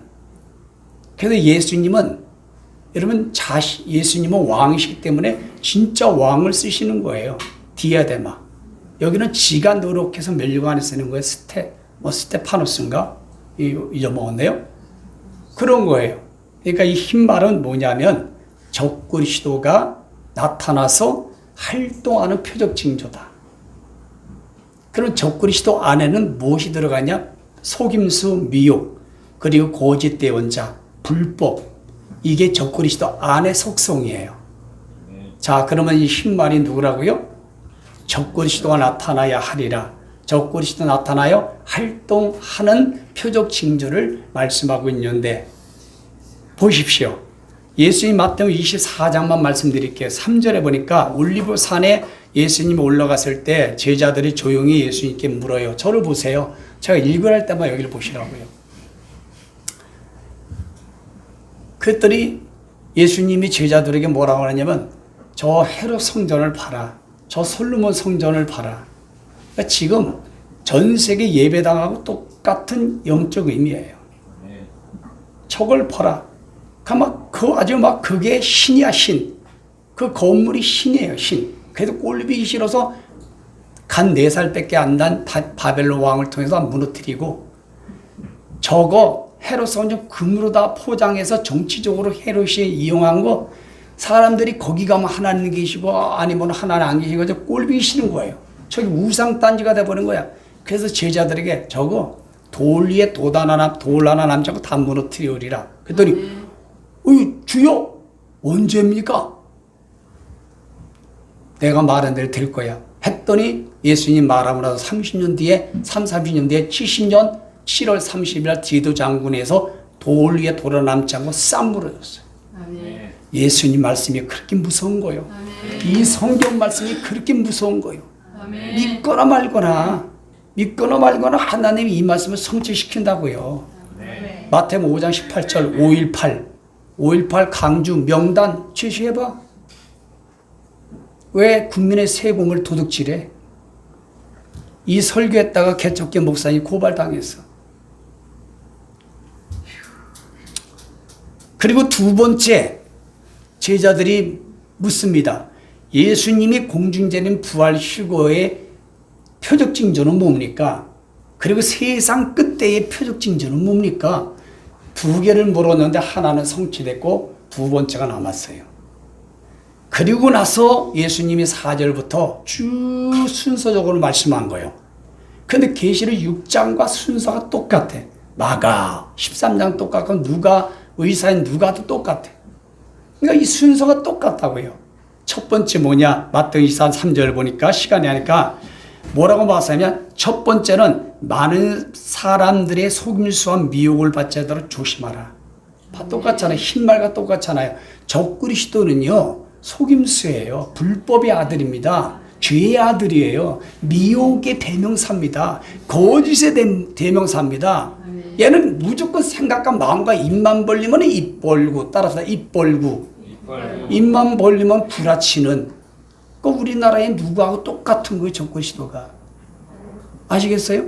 Speaker 1: 그래서 예수님은 여러분 예수님은 왕이시기 때문에 진짜 왕을 쓰시는 거예요. 디아데마. 여기는 지가 노력해서 면류관을 쓰는 거예요. 스테파노스인가? 잊어먹었네요. 그런 거예요. 그러니까 이 흰말은 뭐냐면 적그리스도가 나타나서 활동하는 표적 징조다. 그럼 적그리스도 안에는 무엇이 들어가냐? 속임수, 미혹, 그리고 거짓 대언자, 불법. 이게 적그리스도 안의 속성이에요. 자, 그러면 이 흰말이 누구라고요? 적그리스도가 나타나야 하리라. 적그리스도 나타나여 활동하는 표적 징조를 말씀하고 있는데 보십시오. 예수님 마태복음 24장만 말씀드릴게요. 3절에 보니까 올리브산에 예수님이 올라갔을 때 제자들이 조용히 예수님께 물어요. 저를 보세요. 제가 읽으라 할 때만 여기를 보시라고요. 그랬더니 예수님이 제자들에게 뭐라고 하냐면 저 헤롯 성전을 봐라. 저 솔로몬 성전을 봐라. 그러니까 지금 전 세계 예배당하고 똑같은 영적 의미예요. 저걸 봐라. 아주 막 그게 신이야, 신. 그 건물이 신이에요, 신. 그래도 꼴보기 싫어서 간 4살밖에 안 난 바벨론 왕을 통해서 무너뜨리고 저거 헤롯 성전 금으로 다 포장해서 정치적으로 헤롯이 이용한 거 사람들이 거기 가면 하나님 계시고 아니면 하나님 안 계시고 꼴보기 싫은 거예요. 저기 우상단지가 돼버린 거야. 그래서 제자들에게 저거 돌 위에 돌 하나 남지 않고 다 무너뜨리리라. 그랬더니 어이 주여 언제입니까? 내가 말한 대로 될 거야. 했더니 예수님 말하고 나서 30년 뒤에 30년 뒤에 70년 7월 30일 디도 장군에서 돌 위에 돌아 남지 않고 싹 무너졌어요.
Speaker 2: 아멘.
Speaker 1: 예수님 말씀이 그렇게 무서운 거예요.
Speaker 2: 아멘.
Speaker 1: 이 성경 말씀이 그렇게 무서운 거예요.
Speaker 2: 아멘.
Speaker 1: 믿거나 말거나 하나님이 이 말씀을 성취시킨다고요.
Speaker 2: 네.
Speaker 1: 마태복음 5장 18절 5.18 강주 명단 제시해봐. 왜 국민의 세금을 도둑질해? 이 설교했다가 개척교 목사님 고발당했어. 그리고 두 번째 제자들이 묻습니다. 예수님이 공중제는 부활 휴거의 표적 징조는 뭡니까? 그리고 세상 끝때의 표적 징조는 뭡니까? 두 개를 물었는데 하나는 성취됐고 두 번째가 남았어요. 그리고 나서 예수님이 4절부터 쭉 순서적으로 말씀한 거예요. 그런데 계시록 6장과 순서가 똑같아. 마가 13장 똑같고 누가 의사인 누가도 똑같아. 그러니까 이 순서가 똑같다고요. 첫 번째 뭐냐? 마태복음 23절 보니까 시간이 하니까 뭐라고 말하냐면 첫 번째는 많은 사람들의 속임수와 미혹을 받지 않도록 조심하라. 똑같잖아요. 흰말과 똑같잖아요. 적그리스도는요 속임수예요. 불법의 아들입니다. 죄의 아들이에요. 미혹의 대명사입니다. 거짓의 대명사입니다. 얘는 무조건 생각과 마음과 입만 벌리면 입 벌고, 따라서 입 벌고, 입만 벌리면 구라치는. 그 우리나라에 누구하고 똑같은 거예요, 적그리스도가. 아시겠어요?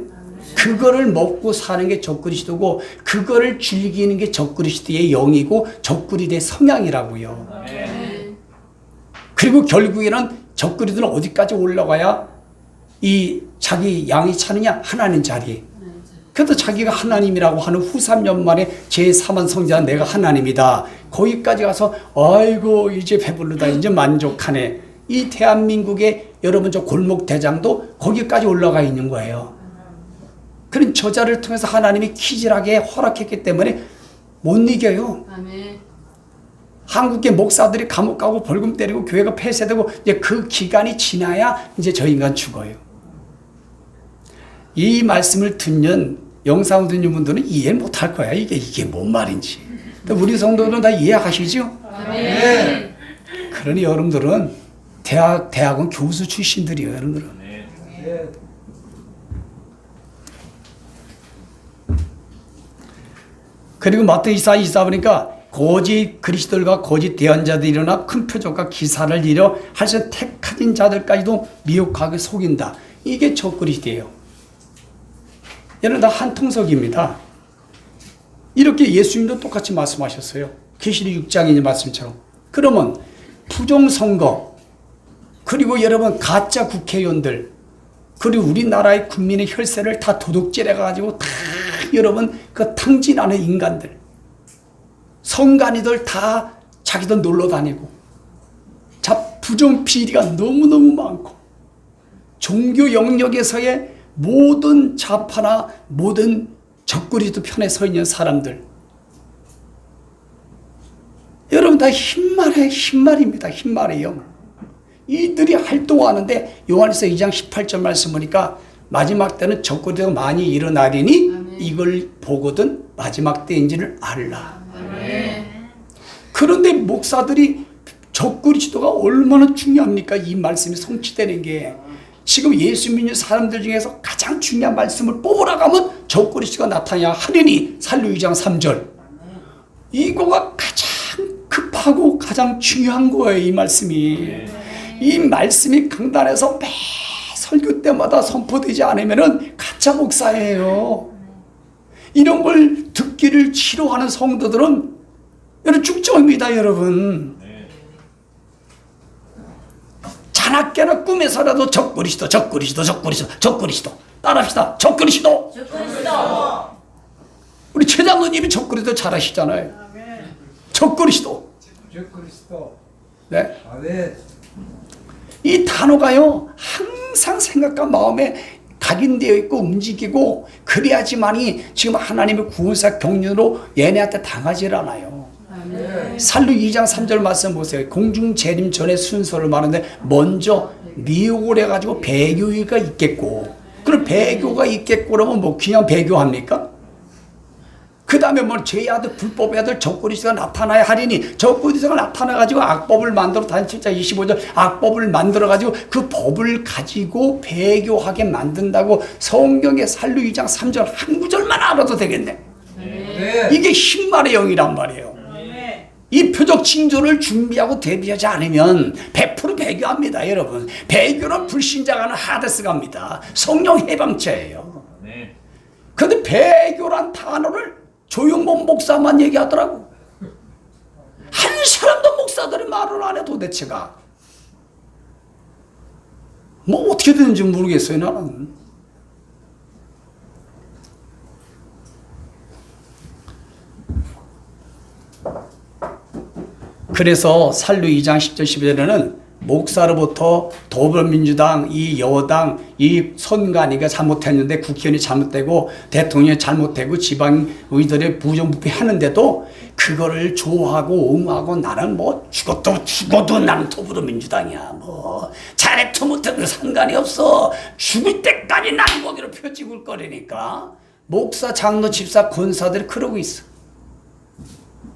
Speaker 1: 그거를 먹고 사는 게 적그리스도고, 그거를 즐기는 게 적그리스도의 영이고, 적그리스도의 성향이라고요. 그리고 결국에는 적그리스도는 어디까지 올라가야 이 자기 양이 차느냐? 하나님 자리에. 그래도 자기가 하나님이라고 하는 후 3년 만에 제3한 성자 내가 하나님이다. 거기까지 가서 아이고 이제 배부르다 이제 만족하네. 이 대한민국의 여러분 저 골목 대장도 거기까지 올라가 있는 거예요. 그런 저자를 통해서 하나님이 키질하게 허락했기 때문에 못 이겨요.
Speaker 2: 아멘.
Speaker 1: 한국의 목사들이 감옥 가고 벌금 때리고 교회가 폐쇄되고 이제 그 기간이 지나야 이제 저 인간 죽어요. 이 말씀을 듣는 영상을 듣는 분들은 이해 못할 거야. 이게 뭔 말인지. 우리 성도들은 다 이해하시죠?
Speaker 2: 아멘.
Speaker 1: 그러니 여러분들은 대학원 교수 출신들이에요. 여러분들은. 그리고 마태복음 24 보니까 거짓 그리스도들과 거짓 대언자들이 일어나 큰 표적과 기사를 이뤄 하여튼 택하진 자들까지도 미혹하게 속인다. 이게 적그리스도예요. 얘는 다 한 통속입니다. 이렇게 예수님도 똑같이 말씀하셨어요. 계시록 6장의 말씀처럼. 그러면 부정선거, 그리고 여러분 가짜 국회의원들, 그리고 우리나라의 국민의 혈세를 다 도둑질해가지고 다 여러분 그 탕진하는 인간들, 성간이들 다 자기들 놀러 다니고, 부정 비리가 너무너무 많고, 종교 영역에서의 모든 좌파나 모든 적그리스도 편에 서 있는 사람들, 여러분 다 흰말입니다. 흰말이에요. 이들이 활동하는데 요한에서 2장 18절 말씀 보니까 마지막 때는 적그리스도가 많이 일어나리니
Speaker 2: 아멘.
Speaker 1: 이걸 보거든 마지막 때인지를 알라.
Speaker 2: 아멘.
Speaker 1: 그런데 목사들이 적그리스도가 얼마나 중요합니까? 이 말씀이 성취되는 게. 지금 예수 믿는 사람들 중에서 가장 중요한 말씀을 뽑으라고 하면 적그리스도가 나타나야 하리니 살루 2장 3절. 이거가 가장 급하고 가장 중요한 거예요. 이 말씀이. 이 말씀이 강단에서 매 설교 때마다 선포되지 않으면 가짜 목사예요. 이런 걸 듣기를 싫어하는 성도들은 여러분 죽정입니다. 여러분. 자나깨나 꿈에서라도 적그리스도 따라합시다. 적그리스도. 우리 최장로님이 적그리스도 잘하시잖아요. 적그리스도.
Speaker 3: 적그리스도.
Speaker 1: 네.
Speaker 3: 아멘.
Speaker 1: 이 단어가요 항상 항상 생각과 마음에 각인되어 있고 움직이고 그래야지만이 지금 하나님의 구원사 경륜으로 얘네한테 당하질 않아요. 살루 2장 3절 말씀 보세요. 공중 재림 전에 순서를 말하는데 먼저 미혹을 해가지고 배교가 있겠고, 그럼 배교가 있겠고 그러면 뭐 그냥 배교합니까? 그 다음에 뭐 죄의 아들 불법의 아들 적그리스도가 나타나야 하리니, 적그리스도가 나타나가지고 악법을 만들어, 단 7장 25절 악법을 만들어가지고 그 법을 가지고 배교하게 만든다고 성경의 살루 2장 3절 한 구절만 알아도 되겠네. 이게 신말의 영이란 말이에요. 이 표적 징조를 준비하고 대비하지 않으면 100% 배교합니다. 여러분, 배교는 불신자가 하는 하데스갑니다. 성령 해방체예요. 그런데 배교란 단어를 조용범 목사만 얘기하더라고. 한 사람도 목사들이 말을 안 해. 도대체가 뭐 어떻게 되는지 모르겠어요. 나는 그래서 살루 2장 10절 11절에는 목사로부터 더불어민주당, 이 여당, 이 선관위가 잘못했는데 국회의원이 잘못되고 대통령이 잘못되고 지방 의들의 부정부패하는데도 그거를 좋아하고 옹호하고 나는 뭐 죽어도 나는 더불어민주당이야. 뭐 잘해도 못해도 상관이 없어. 죽을 때까지 나는 거기로 표 찍을 거라니까. 목사, 장로, 집사, 권사들이 그러고 있어.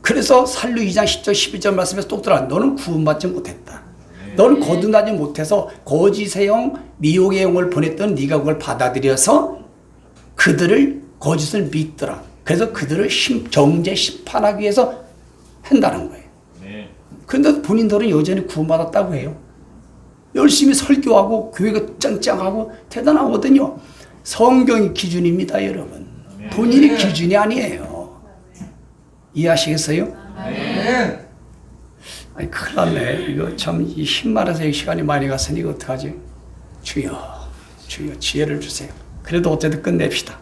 Speaker 1: 그래서 살루 2장 10절 11절 말씀에서 똑 들어, 너는 구원받지 못했다. 너는 거듭나지 못해서 거짓의 영, 미혹의 영을 보냈던 네가 그걸 받아들여서 그들을 거짓을 믿더라. 그래서 그들을 정죄 심판하기 위해서 한다는 거예요. 그런데 본인들은 여전히 구원받았다고 해요. 열심히 설교하고 교회가 짱짱하고 대단하거든요. 성경이 기준입니다, 여러분. 본인이 기준이 아니에요. 이해하시겠어요? 아니, 큰일 났네. 이거 참, 이 흰말에서 이 시간이 많이 갔으니 이거 어떡하지? 주여, 지혜를 주세요. 그래도 어쨌든 끝냅시다.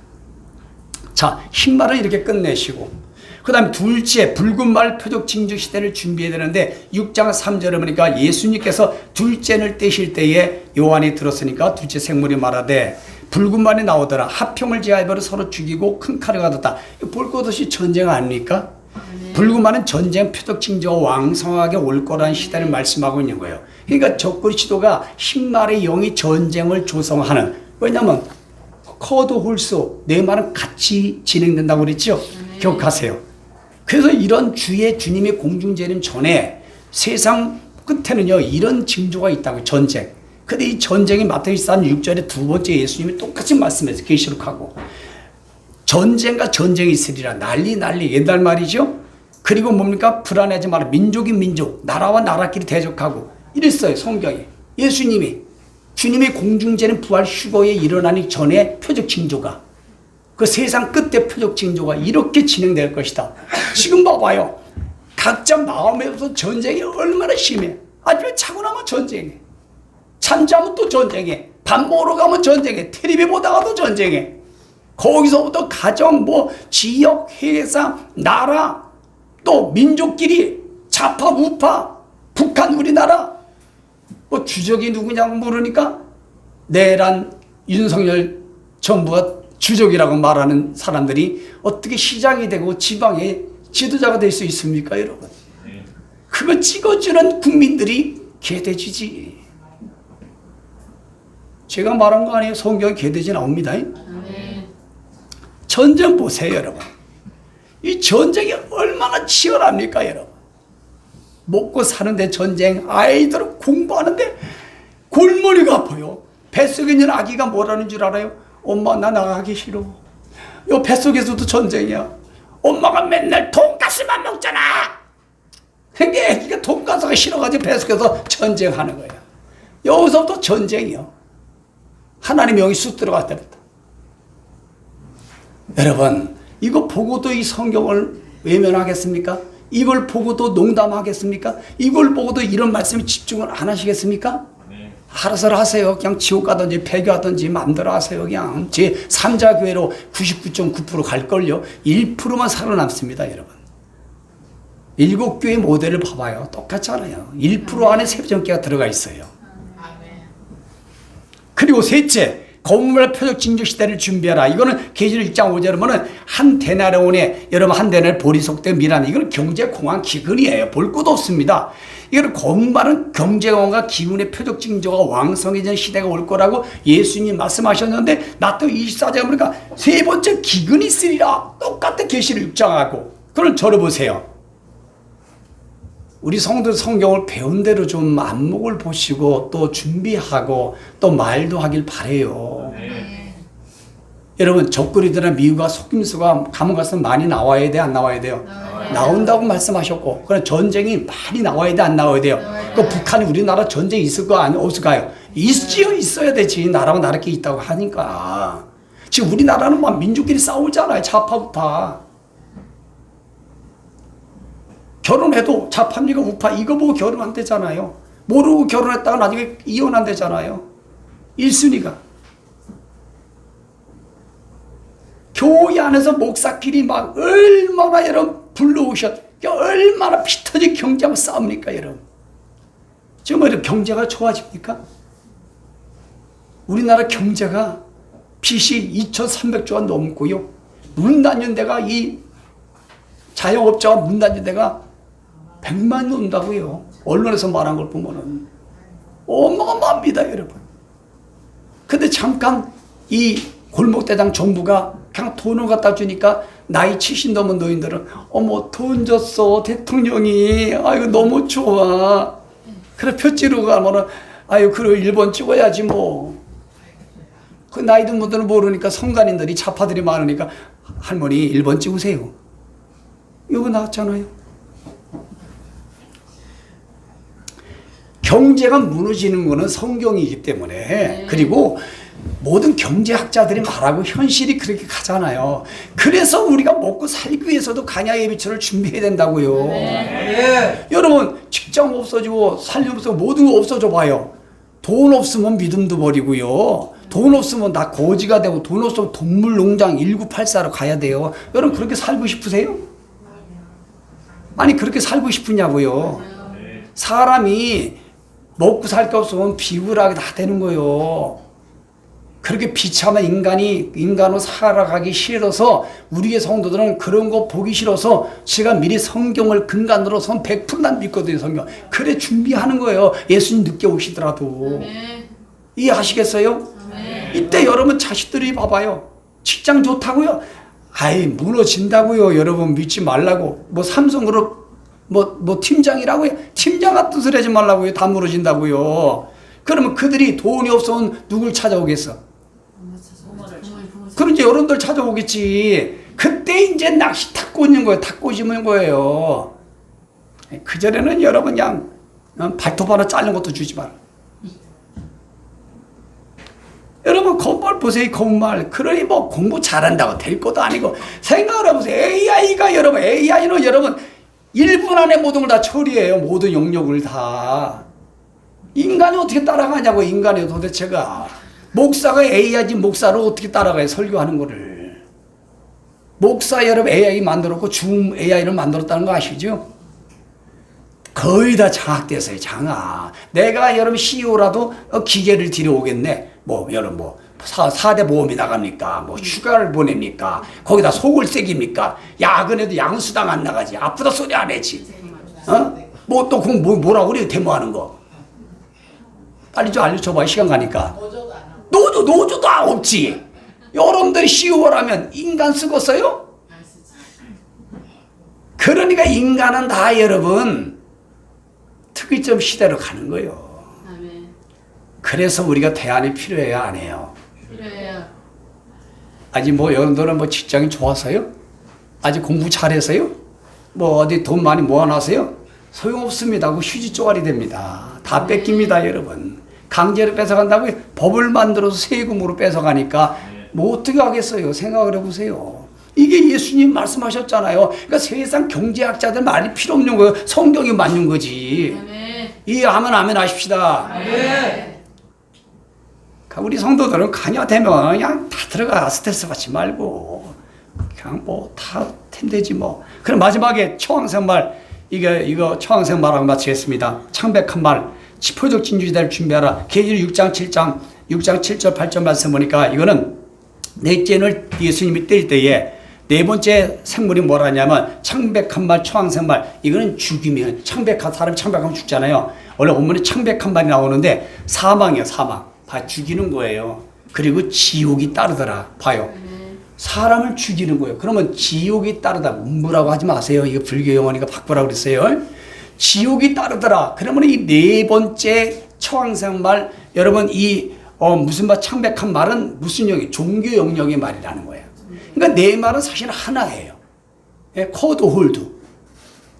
Speaker 1: 자, 흰말은 이렇게 끝내시고, 그 다음에 둘째, 붉은 말 표적 징조 시대를 준비해야 되는데, 6장 3절에 보니까 예수님께서 둘째를 떼실 때에 요한이 들었으니까 둘째 생물이 말하되, 붉은 말이 나오더라. 합평을 제하여 서로 죽이고 큰 칼을 가졌다. 볼 것 없이 전쟁 아닙니까? 붉은 말은 전쟁 표적 징조가 왕성하게 올 거라는 시대를 말씀하고 있는 거예요. 그러니까 적그리스도가 흰말의 영이 전쟁을 조성하는, 왜냐하면 커드 홀수 네 말은 같이 진행된다고 그랬죠. 기억하세요. 그래서 이런 주의 주님의 공중재림 전에 세상 끝에는요 이런 징조가 있다고. 전쟁. 근데 이 전쟁이 마태복음 24장 6절에 두 번째 예수님이 똑같이 말씀했어요. 계시록하고 전쟁과 전쟁이 있으리라. 난리 옛날 말이죠. 그리고 뭡니까? 불안해하지 마라. 민족이 민족, 나라와 나라끼리 대적하고 이랬어요. 성경에. 예수님이 주님의 공중재림 부활 휴거에 일어나기 전에 표적 징조가, 그 세상 끝에 표적 징조가 이렇게 진행될 것이다. 지금 봐봐요. 각자 마음에서 전쟁이 얼마나 심해. 아침에 자고 나면 전쟁해. 잠자면 또 전쟁해. 밥 먹으러 가면 전쟁해. 텔레비 보다가도 전쟁해. 거기서부터 가정, 뭐 지역, 회사, 나라, 또 민족끼리 좌파, 우파, 북한, 우리나라, 뭐 주적이 누구냐고 물으니까 내란, 윤석열 정부가 주적이라고 말하는 사람들이 어떻게 시장이 되고 지방의 지도자가 될 수 있습니까, 여러분? 그거 찍어주는 국민들이 개돼지지. 제가 말한 거 아니에요. 성경에 개돼지 나옵니다. 전쟁 보세요, 여러분. 이 전쟁이 얼마나 치열합니까, 여러분? 먹고 사는데 전쟁, 아이들은 공부하는데 골머리가 아파요. 뱃속에 있는 아기가 뭐라는 줄 알아요? 엄마, 나 나가기 싫어. 요 뱃속에서도 전쟁이야. 엄마가 맨날 돈가스만 먹잖아. 그러니까 아기가 돈가스가 싫어가지고 뱃속에서 전쟁하는 거예요. 여기서부터 전쟁이요. 하나님의 영이 쑥 들어갈 때부터. 여러분, 이거 보고도 이 성경을 외면하겠습니까? 이걸 보고도 농담하겠습니까? 이걸 보고도 이런 말씀에 집중을 안 하시겠습니까? 알아서 하세요. 그냥 지옥 가든지 폐교하든지 마음대로 하세요. 그냥 제 3자 교회로 99.9% 갈걸요. 1%만 살아남습니다, 여러분. 7교회 모델을 봐봐요. 똑같잖아요. 1% 안에 세부정계가 들어가 있어요. 그리고 셋째, 거물과 표적 징조 시대를 준비하라. 이거는 계시록 1장 5절에 보면은 한 데나리온에 여러분 한 데나리 보리 속되 미란. 이건 경제 공황 기근이에요. 볼 것도 없습니다. 이거는 거물은 경제 공황과 기근의 표적 징조가 왕성해지는 시대가 올 거라고 예수님 말씀하셨는데 마태복음 24장에 보니까 세 번째 기근이 있으리라. 똑같은 계시록 6장하고. 그럼 저를 보세요. 우리 성도 성경을 배운 대로 좀 안목을 보시고 또 준비하고 또 말도 하길 바래요. 여러분 적그리들이나 미우가 속임수가 가면 갈수록 많이 나와야 돼, 안 나와야 돼요? 나온다고 말씀하셨고, 그럼 전쟁이 많이 나와야 돼, 안 나와야 돼요? 그 북한이 우리나라 전쟁이 있을까 아니 없을까요? 있지요, 있어야 되지. 나라고 나라끼리 있다고 하니까. 지금 우리나라는 막 민족끼리 싸우잖아요, 좌파우파. 결혼해도 좌파입니까 우파 이거 보고 결혼 안 되잖아요. 모르고 결혼했다가 나중에 이혼 안 되잖아요. 1순위가. 교회 안에서 목사끼리 막 얼마나 여러분 불러오셨, 얼마나 피 터진 경제하고 싸웁니까 여러분. 지금 왜 경제가 좋아집니까? 우리나라 경제가 빚이 2,300조가 넘고요. 문 닫는 데가 이 자영업자가 문 닫는 데가 100만 넘는다고요. 언론에서 말한 걸 보면은 어마어마합니다, 여러분. 근데 잠깐 이 골목대장 정부가 그냥 돈을 갖다 주니까 나이 70 넘은 노인들은 어머 돈 줬어 대통령이 아이고 너무 좋아. 그래 표지로 가면은 아유 그래 1번 찍어야지 뭐. 그 나이 든 분들은 모르니까 성간인들이 좌파들이 많으니까 할머니 1번 찍으세요. 이거 나왔잖아요. 경제가 무너지는 것은 성경이기 때문에 그리고 모든 경제학자들이 말하고 현실이 그렇게 가잖아요. 그래서 우리가 먹고 살기 위해서도 간야 예비처를 준비해야 된다고요. 여러분 직장 없어지고 살림 없어지고 모든 거 없어져 봐요. 돈 없으면 믿음도 버리고요. 돈 없으면 나 거지가 되고 돈 없으면 동물농장 1984로 가야 돼요. 여러분 그렇게 살고 싶으세요? 아니 그렇게 살고 싶으냐고요. 사람이 먹고 살 게 없으면 비굴하게 다 되는 거예요. 그렇게 비참한 인간으로 살아가기 싫어서 우리의 성도들은 그런 거 보기 싫어서 제가 미리 성경을 근간으로 선 100% 난 믿거든요. 성경. 그래 준비하는 거예요. 예수님 늦게 오시더라도. 이해하시겠어요? 이때 여러분 자식들이 봐봐요. 직장 좋다고요? 아이 무너진다고요. 여러분 믿지 말라고. 뭐 삼성그룹 뭐 팀장이라고요? 팀장 같은 소리 하지 말라고요. 다 무너진다고요. 그러면 그들이 돈이 없으면 누굴 찾아오겠어? 그럼 이제 여러분들 찾아오겠지. 그때 이제 낚시 탁 꽂는 거예요. 탁 꽂으면 거예요. 그전에는 여러분 그냥 발톱 하나 자른 것도 주지 마라. 여러분 거울 보세요. 거울. 그러니 뭐 공부 잘한다고 될 것도 아니고 생각을 해보세요. AI가 AI는 여러분 1분 안에 모든 걸 다 처리해요. 모든 영역을 다. 인간이 어떻게 따라가냐고. 인간이 도대체가. 목사가 AI지 목사를 어떻게 따라가요. 설교하는 거를. 목사 여러분 AI 만들었고 줌 AI를 만들었다는 거 아시죠? 거의 다 장악됐어요. 장악. 내가 여러분 CEO라도 기계를 들여오겠네. 뭐 여러분 뭐 4대 보험이 나갑니까? 뭐 휴가를 보냅니까? 거기다 속을 새깁니까? 야근해도 야근 수당 안 나가지. 아프다 소리 안 해지. 뭐 또 뭐라고 그래요? 데모하는 거. 빨리 좀 알려줘봐. 시간 가니까. 노조도 없지. 여러분들이 CEO라면 인간 쓰겠어요? 그러니까 인간은 다 여러분 특이점 시대로 가는 거예요. 그래서 우리가 대안이 필요해야 안 해요.
Speaker 2: 필요해요.
Speaker 1: 아직 뭐 여러분들은 뭐 직장이 좋아서요? 아직 공부 잘해서요? 뭐 어디 돈 많이 모아놔서요? 소용없습니다. 그 휴지 쪼가리 됩니다. 다 뺏깁니다, 여러분. 강제로 뺏어간다고 법을 만들어서 세금으로 뺏어가니까 뭐 어떻게 하겠어요? 생각을 해보세요. 이게 예수님 말씀하셨잖아요. 그러니까 세상 경제학자들 말이 필요 없는 거예요. 성경이 맞는 거지. 이해하면 아멘 하십시다. 우리 성도들은 가녀되면 그냥 다 들어가. 스트레스 받지 말고 그냥 뭐 다 텐되지 뭐. 그럼 마지막에 초항생 말, 이거 초항생 말하고 마치겠습니다. 창백한 말, 표적 진주시대를 준비하라. 계시록 6장 7장 6장 7절 8절 말씀 보니까 이거는 넷째는 예수님이 때릴 때에 네 번째 생물이 뭐라냐면 창백한 말, 초항생 말. 이거는 죽이면 창백한 사람이 창백하면 죽잖아요. 원래 원문에 창백한 말이 나오는데 사망이에요. 사망. 다 죽이는 거예요. 그리고 지옥이 따르더라. 봐요. 사람을 죽이는 거예요. 그러면 지옥이 따르다. 뭐라고 하지 마세요. 이거 불교 용어니까 바꾸라고 그랬어요. 지옥이 따르더라. 그러면 이 네 번째 초항생 말, 여러분 이 무슨 말 창백한 말은 무슨 영역? 종교 영역의 말이라는 거예요. 그러니까 내 말은 사실 하나예요. 코드 홀드.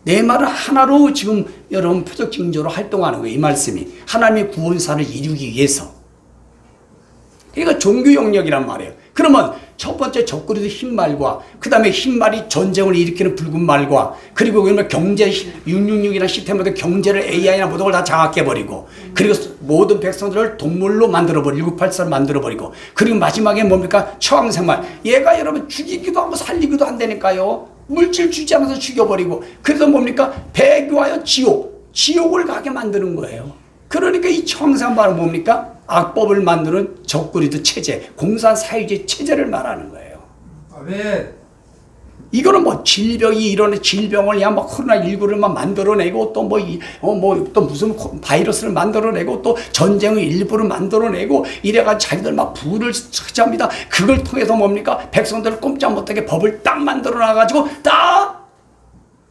Speaker 1: 내 말은 하나로 지금 여러분 표적징조로 활동하는 거예요. 이 말씀이 하나님의 구원사를 이루기 위해서. 그러니까 종교 영역이란 말이에요. 그러면 첫 번째 적그리도 흰 말과 그 다음에 흰 말이 전쟁을 일으키는 붉은 말과 그리고 그러면 경제 666이나 시스템으로 경제를 AI나 모든 걸 다 장악해버리고 그리고 모든 백성들을 동물로 만들어버리고 1984를 만들어버리고 그리고 마지막에 뭡니까? 처왕생말. 얘가 여러분 죽이기도 하고 살리기도 한다니까요. 물질 주지 않아서 죽여버리고 그래서 뭡니까? 배교하여 지옥을 가게 만드는 거예요. 그러니까 이 처왕생말은 뭡니까? 악법을 만드는 적그리도 체제, 공산사회주의 체제를 말하는 거예요.
Speaker 3: 아멘.
Speaker 1: 이거는 뭐 질병이 일어나 질병을 그냥 막 코로나19를 막 만들어내고 또 또 무슨 바이러스를 만들어내고 또 전쟁의 일부를 만들어내고 이래가 자기들 막 부를 차지합니다. 그걸 통해서 뭡니까? 백성들을 꼼짝 못하게 법을 딱 만들어 놔가지고 딱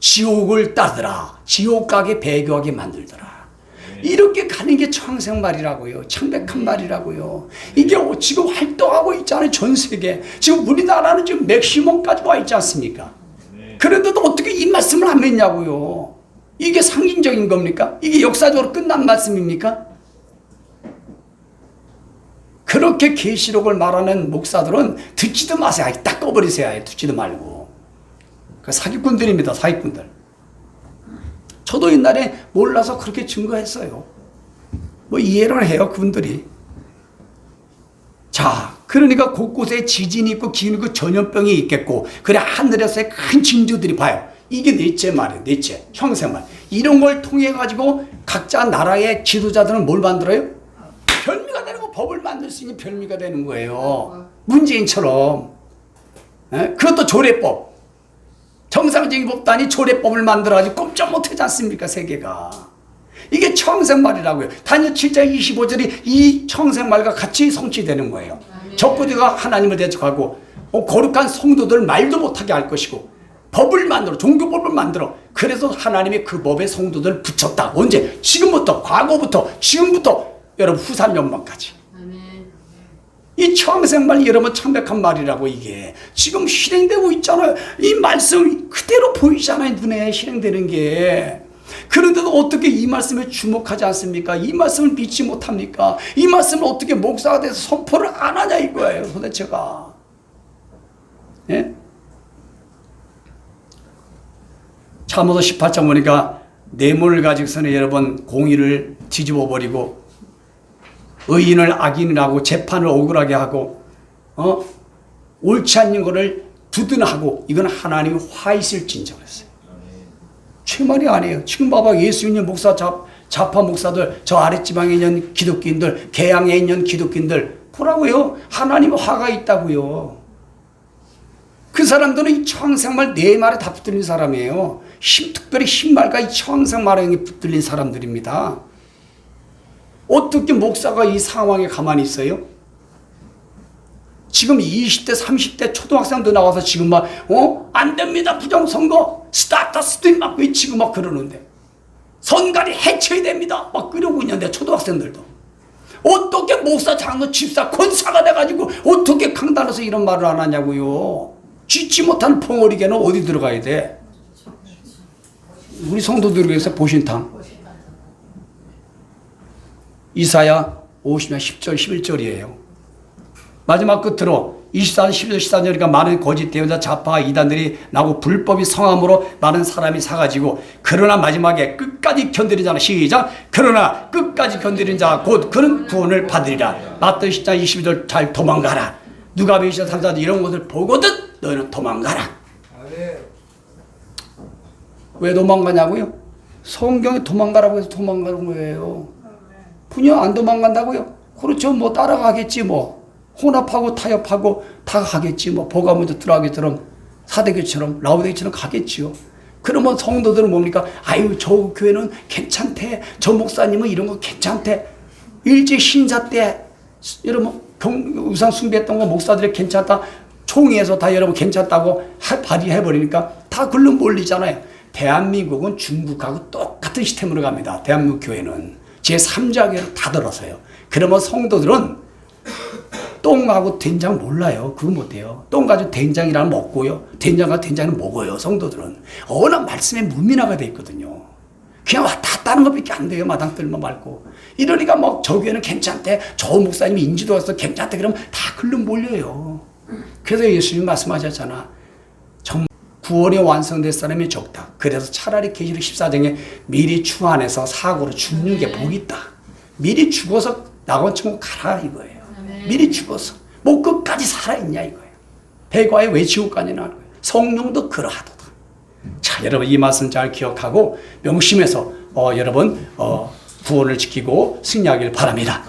Speaker 1: 지옥을 따더라. 지옥 가게 배교하게 만들더라. 이렇게 가는 게 창생말이라고요. 창백한 말이라고요. 이게 지금 활동하고 있잖아요. 전 세계. 지금 우리나라는 지금 맥시멈까지 와 있지 않습니까? 그런데도 어떻게 이 말씀을 안 했냐고요. 이게 상징적인 겁니까? 이게 역사적으로 끝난 말씀입니까? 그렇게 계시록을 말하는 목사들은 듣지도 마세요. 딱 꺼버리세요. 듣지도 말고. 그 사기꾼들입니다. 사기꾼들. 저도 옛날에 몰라서 그렇게 증거했어요. 뭐 이해를 해요, 그분들이. 자, 그러니까 곳곳에 지진이 있고 기운이 있고 전염병이 있겠고 그래 하늘에서의 큰 징조들이 봐요. 이게 넷째 말이에요. 넷째, 형생말. 이런 걸 통해 가지고 각자 나라의 지도자들은 뭘 만들어요? 별미가 되는 거, 법을 만들 수 있는 별미가 되는 거예요. 문재인처럼. 그것도 조례법. 정상적인 법도 아니 조례법을 만들어가지고 꼼짝 못하지 않습니까? 세계가. 이게 청생말이라고요. 다니엘 7장 25절이 이 청생말과 같이 성취되는 거예요. 적그리가 하나님을 대적하고 거룩한 성도들 말도 못하게 할 것이고 법을 만들어, 종교법을 만들어. 그래서 하나님이 그 법에 성도들을 붙였다. 언제? 지금부터, 과거부터, 지금부터, 여러분 후산 영광까지. 이 청생말 여러분 창백한 말이라고 이게 지금 실행되고 있잖아요. 이 말씀 그대로 보이잖아요. 눈에 실행되는 게. 그런데도 어떻게 이 말씀에 주목하지 않습니까? 이 말씀을 믿지 못합니까? 이 말씀을 어떻게 목사가 돼서 선포를 안 하냐 이거예요. 도대체가. 예? 잠언서 18장 보니까 뇌물을 가지고서는 여러분 공의를 뒤집어 버리고 의인을 악인이라고 재판을 억울하게 하고 옳지 않는 것을 두둔하고 이건 하나님이 화 있을진저 그랬어요. 제 말이 아니에요. 지금 봐봐 예수 있는 목사 좌파 목사들 저 아랫지방에 있는 기독교인들 개항에 있는 기독교인들 보라고요. 하나님의 화가 있다고요. 그 사람들은 이 청생말 네 말에 다 붙들린 사람이에요. 특별히 흰말과 이 청생말에 붙들린 사람들입니다. 어떻게 목사가 이 상황에 가만히 있어요? 지금 20대, 30대 초등학생도 나와서 지금 막, 안 됩니다. 부정선거. 스타터스도 막 외치고 막 그러는데. 선거를 해쳐야 됩니다. 막 그러고 있는데, 초등학생들도. 어떻게 목사, 장로, 집사, 권사가 돼가지고 어떻게 강단에서 이런 말을 안 하냐고요. 쥐지 못한 벙어리개는 어디 들어가야 돼? 우리 성도들 위해서 보신탕. 이사야 50장 10절 11절이에요. 마지막 끝으로 24절 11절 14절이니까 많은 거짓 대언자 좌파 이단들이 나고 불법이 성함으로 많은 사람이 사가지고 그러나 마지막에 끝까지 견디는 자는 시작 그러나 끝까지 견디는 자 곧 그는 구원을 받으리라. 마태복음 10장 22절 잘 도망가라. 누가복음 20장 3절 이런 것을 보거든 너희는 도망가라. 왜 도망가냐고요? 성경에 도망가라고 해서 도망가는 거예요. 그냥 안 도망간다고요? 그렇죠. 뭐 따라가겠지 뭐. 혼합하고 타협하고 다 가겠지 뭐. 보가모도 들어가기처럼 사대교처럼 라우데기처럼 가겠지요. 그러면 성도들은 뭡니까? 아유 저 교회는 괜찮대. 저 목사님은 이런 거 괜찮대. 일제 신사 때 여러분 우상 숭배했던 거 목사들이 괜찮다. 총회에서 다 여러분 괜찮다고 발의해버리니까 다 글로 몰리잖아요. 대한민국은 중국하고 똑같은 시스템으로 갑니다. 대한민국 교회는 제3자교회를 다 들어서요. 그러면 성도들은 똥하고 된장 몰라요. 그거 못해요. 똥 가지고 된장이랑 먹고요. 된장과 된장은 먹어요. 성도들은. 워낙 말씀에 무민화가 돼 있거든요. 그냥 왔다 갔다 하는 것밖에 안 돼요. 마당 들만 말고. 이러니까 뭐 저 교회는 괜찮대. 저 목사님이 인지도 와서 괜찮대. 그러면 다 글로 몰려요. 그래서 예수님 말씀하셨잖아. 정말 구원이 완성될 사람이 적다. 그래서 차라리 계시록 14장에 미리 추안해서 사고로 죽는 게 복이 있다. 미리 죽어서 낙원 천국 가라 이거예요. 미리 죽어서 뭐 끝까지 살아있냐 이거예요. 배과에 왜 지옥 가냐는 거예요. 성령도 그러하도다. 자, 여러분 이 말씀 잘 기억하고 명심해서 여러분 구원을 지키고 승리하길 바랍니다.